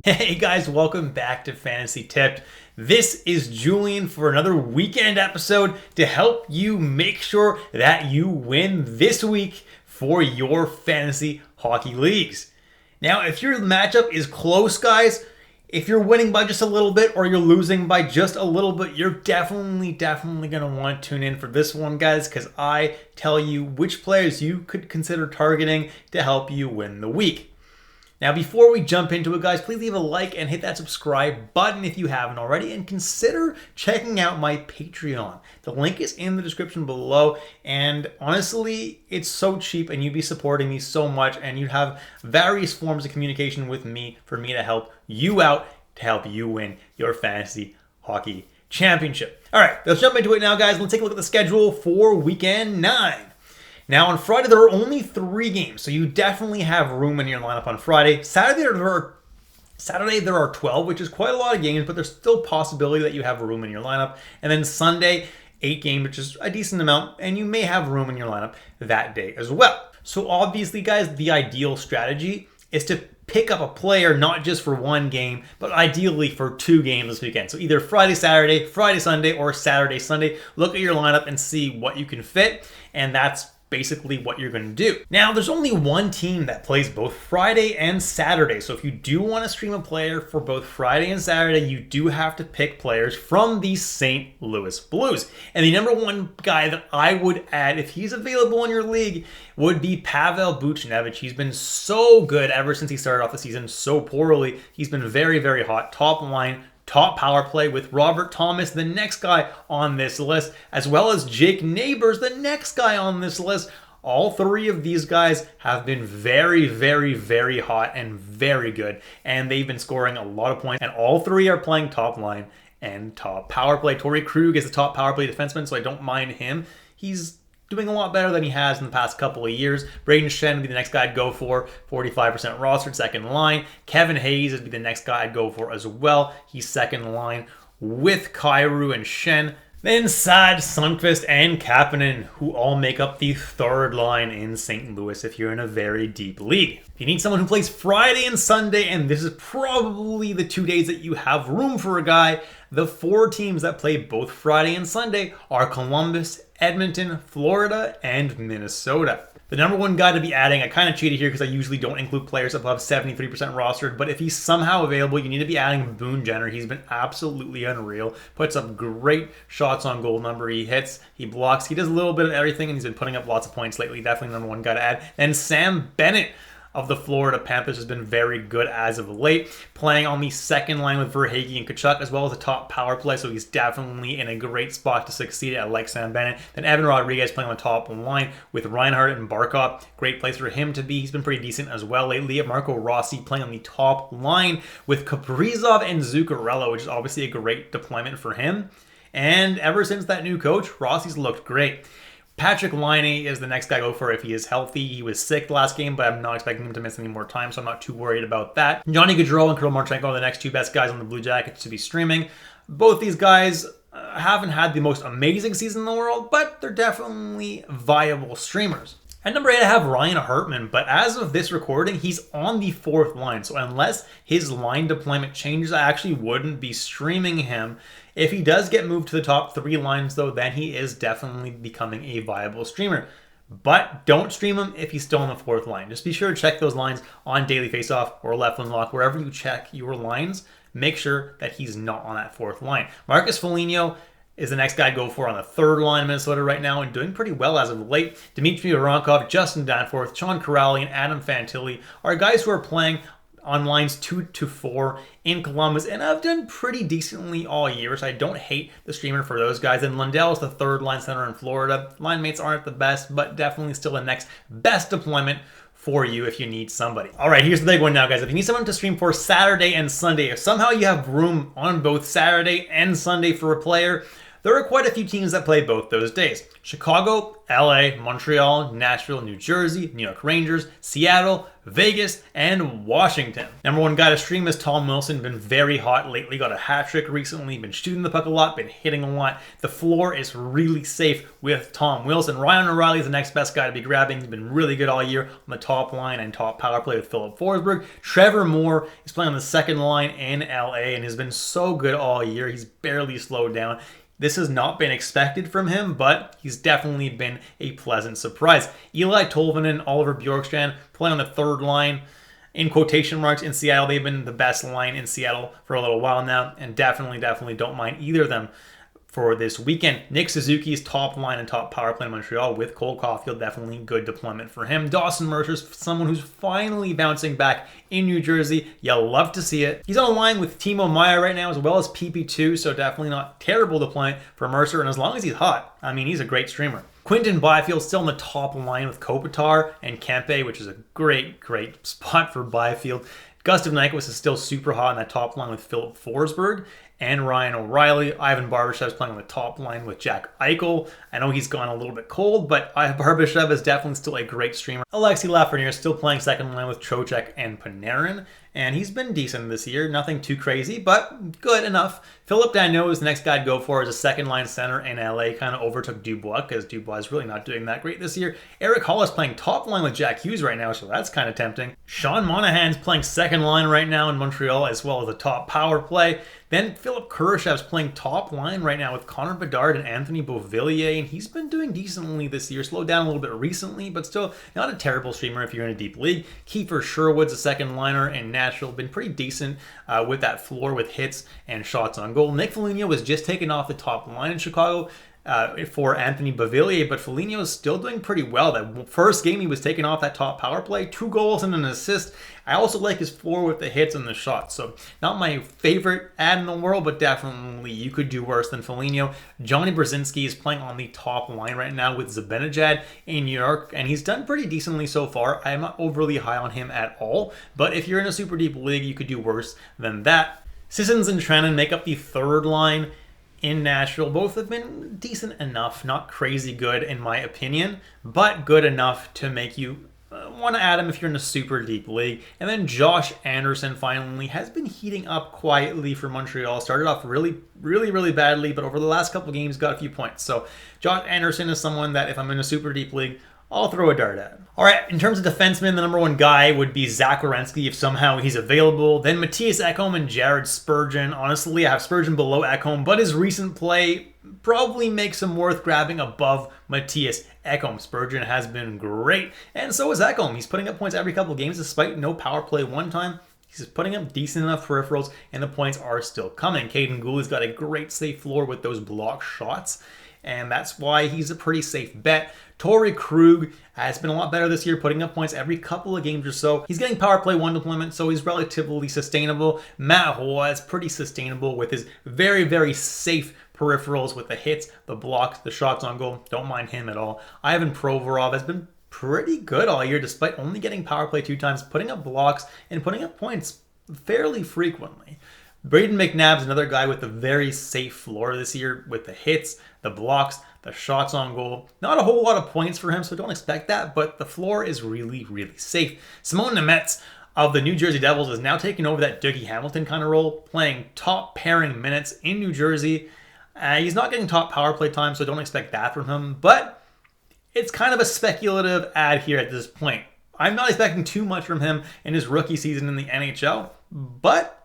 Hey guys, welcome back to Fantasy Tipped. This is Julian for another weekend episode to help you make sure that you win this week for your fantasy hockey leagues. Now, if your matchup is close, guys, if you're winning by just a little bit or you're losing by just a little bit, you're definitely going to want to tune in for this one, guys, because I tell you which players you could consider targeting to help you win the week. Now, before we jump into it, guys, please leave a like and hit that subscribe button if you haven't already, and consider checking out my Patreon. The link is in the description below, and honestly, it's so cheap, and you'd be supporting me so much, and you'd have various forms of communication with me for me to help you out, to help you win your fantasy hockey championship. All right, let's jump into it now, guys. Let's take a look at the schedule for Weekend 9. Now, on Friday, there are only 3 games, so you definitely have room in your lineup on Friday. Saturday, there are 12, which is quite a lot of games, but there's still possibility that you have room in your lineup. And then Sunday, 8 games, which is a decent amount, and you may have room in your lineup that day as well. So obviously, guys, the ideal strategy is to pick up a player not just for one game, but ideally for 2 games this weekend. So either Friday, Sunday, or Saturday, Sunday. Look at your lineup and see what you can fit, and that's basically what you're going to do. Now, there's only one team that plays both Friday and Saturday. So if you do want to stream a player for both Friday and Saturday, you do have to pick players from the St. Louis Blues. And the number one guy that I would add, if he's available in your league, would be Pavel Buchnevich. He's been so good ever since he started off the season so poorly. He's been very hot. Top line, top power play with Robert Thomas, the next guy on this list, as well as Jake Neighbors, the next guy on this list. All 3 of these guys have been very hot and very good, and they've been scoring a lot of points, and all 3 are playing top line and top power play. Torrey Krug is the top power play defenseman, so I don't mind him. He's doing a lot better than he has in the past couple of years. Braden Shen would be the next guy I'd go for, 45% rostered, second line. Kevin Hayes would be the next guy I'd go for as well. He's second line with Kyrou and Shen. Then Sat, Sundqvist, and Kapanen, who all make up the third line in St. Louis if you're in a very deep league. If you need someone who plays Friday and Sunday, and this is probably the 2 days that you have room for a guy, the 4 teams that play both Friday and Sunday are Columbus, Edmonton, Florida, and Minnesota. The number one guy to be adding, I kind of cheated here because I usually don't include players above 73% rostered, but if he's somehow available, you need to be adding Boone Jenner. He's been absolutely unreal. Puts up great shots on goal number. He hits, he blocks, he does a little bit of everything, and he's been putting up lots of points lately. Definitely the number one guy to add. And Sam Bennett of the Florida Panthers has been very good as of late, playing on the second line with Verhaeghe and Tkachuk, as well as a top power play, so he's definitely in a great spot to succeed. I like Sam Bennett. Then Evan Rodriguez playing on the top line with Reinhart and Barkov. Great place for him to be. He's been pretty decent as well lately. Marco Rossi playing on the top line with Kaprizov and Zuccarello, which is obviously a great deployment for him. And ever since that new coach, Rossi's looked great. Patrick Laine is the next guy to go for if he is healthy. He was sick last game, but I'm not expecting him to miss any more time, so I'm not too worried about that. Johnny Gaudreau and Kirill Marchenko are the next 2 best guys on the Blue Jackets to be streaming. Both these guys haven't had the most amazing season in the world, but they're definitely viable streamers. At number 8, I have Ryan Hartman, but as of this recording, he's on the 4th line. So unless his line deployment changes, I actually wouldn't be streaming him. If he does get moved to the top 3 lines, though, then he is definitely becoming a viable streamer. But don't stream him if he's still on the 4th line. Just be sure to check those lines on Daily Faceoff or Left Wing Lock. Wherever you check your lines, make sure that he's not on that 4th line. Marcus Foligno is the next guy to go for on the 3rd line in Minnesota right now and doing pretty well as of late. Dmitry Voronkov, Justin Danforth, Sean Corrali, and Adam Fantilli are guys who are playing on lines 2 to 4 in Columbus, and I've done pretty decently all year, so I don't hate the streamer for those guys. And Lundell is the 3rd line center in Florida. Line mates aren't the best, but definitely still the next best deployment for you if you need somebody. All right, here's the big one now, guys. If you need someone to stream for Saturday and Sunday, if somehow you have room on both Saturday and Sunday for a player, There are quite a few teams that play both those days. Chicago, LA, Montreal, Nashville, New Jersey, New York Rangers, Seattle, Vegas, and Washington. Number one guy to stream is Tom Wilson. Been very hot lately. Got a hat trick recently. Been shooting the puck a lot. Been hitting a lot. The floor is really safe with Tom Wilson. Ryan O'Reilly is the next best guy to be grabbing. He's been really good all year on the top line and top power play with Philip Forsberg. Trevor Moore is playing on the second line in LA and has been so good all year. He's barely slowed down. This has not been expected from him, but he's definitely been a pleasant surprise. Eli Tolvanen and Oliver Bjorkstrand play on the third line, in quotation marks, in Seattle. They've been the best line in Seattle for a little while now, and definitely don't mind either of them for this weekend. Nick Suzuki's top line and top power play in Montreal with Cole Caulfield, definitely good deployment for him. Dawson Mercer's someone who's finally bouncing back in New Jersey. You'll love to see it. He's on a line with Timo Meier right now as well as PP2, so definitely not terrible deployment for Mercer, and as long as he's hot, I mean, he's a great streamer. Quinton Byfield's still on the top line with Kopitar and Kempe, which is a great spot for Byfield. Gustav Nyquist is still super hot on that top line with Philip Forsberg and Ryan O'Reilly. Ivan Barbashev's playing on the top line with Jack Eichel. I know he's gone a little bit cold, but Barbashev is definitely still a great streamer. Alexi Lafreniere is still playing second line with Trocheck and Panarin, and he's been decent this year. Nothing too crazy, but good enough. Philip Danault is the next guy to go for as a second line center in LA. Kind of overtook Dubois because Dubois is really not doing that great this year. Eric Hall is playing top line with Jack Hughes right now, so that's kind of tempting. Sean Monahan's playing second line right now in Montreal as well as the top power play. Then Philip Kurashev's playing top line right now with Connor Bedard and Anthony Beauvillier, and he's been doing decently this year. Slowed down a little bit recently, but still not a terrible streamer if you're in a deep league. Kiefer Sherwood's a second liner in Nashville. Been pretty decent with that floor with hits and shots on goal. Nick Foligno was just taken off the top line in Chicago for Anthony Beauvillier, but Foligno is still doing pretty well. That first game he was taken off that top power play, 2 goals and an assist. I also like his floor with the hits and the shots. So not my favorite ad in the world, but definitely you could do worse than Foligno. Johnny Brzezinski is playing on the top line right now with Zibanejad in New York, and he's done pretty decently so far. I'm not overly high on him at all, but if you're in a super deep league, you could do worse than that. Sissons and Trenin make up the third line in Nashville. Both have been decent enough, not crazy good in my opinion, but good enough to make you want to add him if you're in a super deep league. And then Josh Anderson finally has been heating up quietly for Montreal. Started off really badly, but over the last couple of games got a few points. So Josh Anderson is someone that if I'm in a super deep league, I'll throw a dart at. All right, in terms of defensemen, the number one guy would be Zach Werenski if somehow he's available. Then Matthias Ekholm and Jared Spurgeon. Honestly, I have Spurgeon below Ekholm, but his recent play probably makes him worth grabbing above Matthias Ekholm. Spurgeon has been great, and so is Ekholm. He's putting up points every couple of games despite no power play one time. He's putting up decent enough peripherals, and the points are still coming. Caden Gooley's got a great safe floor with those block shots, and that's why he's a pretty safe bet. Torrey Krug has been a lot better this year, putting up points every couple of games or so. He's getting power play 1 deployment, so he's relatively sustainable. Matt Hoa is pretty sustainable with his very safe peripherals with the hits, the blocks, the shots on goal. Don't mind him at all. Ivan Provorov has been pretty good all year despite only getting power play 2 times, putting up blocks and putting up points fairly frequently. Braden McNabb's another guy with a very safe floor this year with the hits, the blocks, the shots on goal. Not a whole lot of points for him, so don't expect that, but the floor is really safe. Simone Nemec of the New Jersey Devils is now taking over that Dougie Hamilton kind of role, playing top pairing minutes in New Jersey. He's not getting top power play time, so don't expect that from him, but it's kind of a speculative ad here at this point. I'm not expecting too much from him in his rookie season in the NHL, but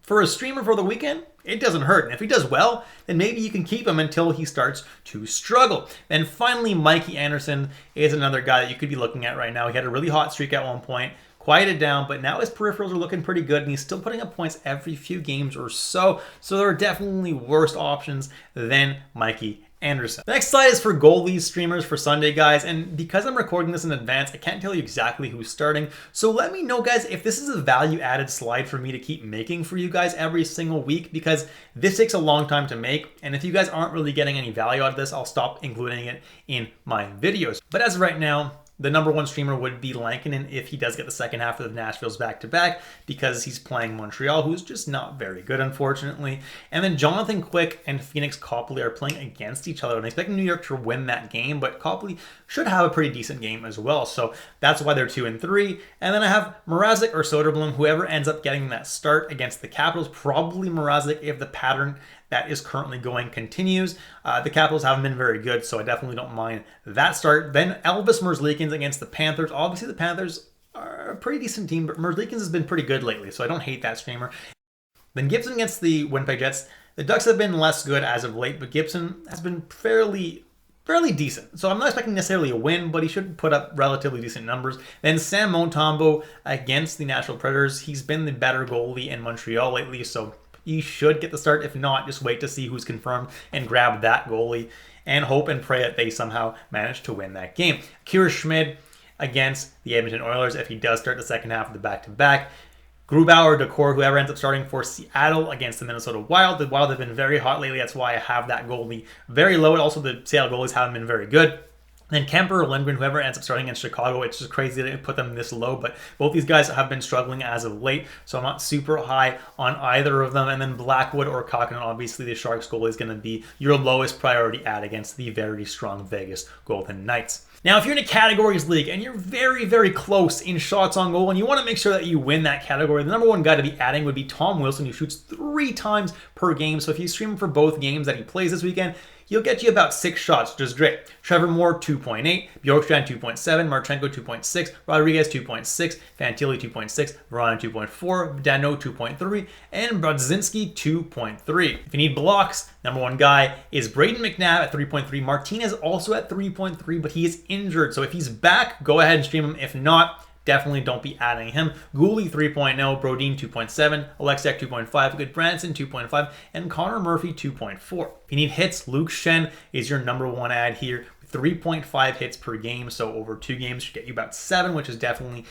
for a streamer for the weekend, it doesn't hurt. And if he does well, then maybe you can keep him until he starts to struggle. And finally, Mikey Anderson is another guy that you could be looking at right now. He had a really hot streak at one point, quieted down, but now his peripherals are looking pretty good, and he's still putting up points every few games or so. So there are definitely worse options than Mikey Anderson. The next slide is for goalie streamers for Sunday, guys, and because I'm recording this in advance, I can't tell you exactly who's starting, so let me know, guys, if this is a value-added slide for me to keep making for you guys every single week, because this takes a long time to make, and if you guys aren't really getting any value out of this, I'll stop including it in my videos. But as of right now, The number one streamer would be Lankinen if he does get the second half of the Nashville's back-to-back, because he's playing Montreal, who's just not very good, unfortunately. And then Jonathan Quick and Phoenix Copley are playing against each other. And I expect New York to win that game, but Copley should have a pretty decent game as well. So that's why they're 2 and 3. And then I have Mrazek or Soderblom, whoever ends up getting that start against the Capitals, probably Mrazek if the pattern that is currently going continues. The Capitals haven't been very good, so I definitely don't mind that start. Then Elvis Merzlikins against the Panthers. Obviously, the Panthers are a pretty decent team, but Merzlikins has been pretty good lately, so I don't hate that streamer. Then Gibson against the Winnipeg Jets. The Ducks have been less good as of late, but Gibson has been fairly decent. So I'm not expecting necessarily a win, but he should put up relatively decent numbers. Then Sam Montembeault against the Nashville Predators. He's been the better goalie in Montreal lately, so he should get the start. If not, just wait to see who's confirmed and grab that goalie and hope and pray that they somehow manage to win that game. Kira Schmid against the Edmonton Oilers if he does start the second half of the back-to-back. Grubauer, Decor, whoever ends up starting for Seattle against the Minnesota Wild. The Wild have been very hot lately. That's why I have that goalie very low. And also, the Seattle goalies haven't been very good. Then Kemper or Lindgren, whoever ends up starting in Chicago, it's just crazy to put them this low, but both these guys have been struggling as of late, so I'm not super high on either of them. And then Blackwood or Kokkonen, obviously the Sharks goalie is going to be your lowest priority ad against the very strong Vegas Golden Knights. Now, if you're in a categories league and you're very close in shots on goal and you want to make sure that you win that category, the number one guy to be adding would be Tom Wilson, who shoots 3 times per game. So if you stream for both games that he plays this weekend, he'll get you about 6 shots, which is great. Trevor Moore, 2.8. Bjorkstrand, 2.7. Marchenko, 2.6. Rodriguez, 2.6. Fantilli, 2.6. Verona, 2.4. Dano, 2.3. And Brodzinski, 2.3. If you need blocks, number one guy is Braden McNabb at 3.3. Martinez also at 3.3, but he is injured. So if he's back, go ahead and stream him. If not, definitely don't be adding him. Goalie 3.0, Brodin 2.7, Alexiak 2.5, Good Branson 2.5, and Connor Murphy 2.4. If you need hits, Luke Shen is your number one ad here. 3.5 hits per game, so over 2 games should get you about 7, which is definitely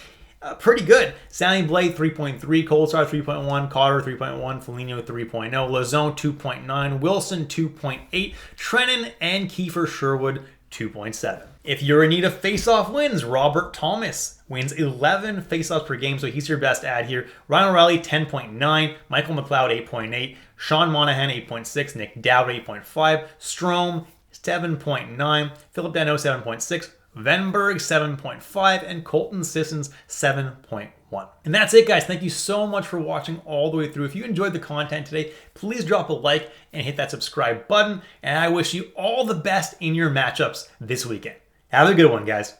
pretty good. Sammy Blade 3.3, Colstar 3.1, Cotter 3.1, Foligno 3.0, Lazone 2.9, Wilson 2.8, Trennan and Kiefer Sherwood 2.7. If you're in need of face-off wins, Robert Thomas wins 11 face-offs per game, so he's your best ad here. Ryan O'Reilly, 10.9. Michael McLeod, 8.8. Sean Monahan, 8.6. Nick Dowd, 8.5. Strome, 7.9. Philip Dano, 7.6. Venberg, 7.5. And Colton Sissons, 7.1. And that's it, guys. Thank you so much for watching all the way through. If you enjoyed the content today, please drop a like and hit that subscribe button. And I wish you all the best in your matchups this weekend. Have a good one, guys.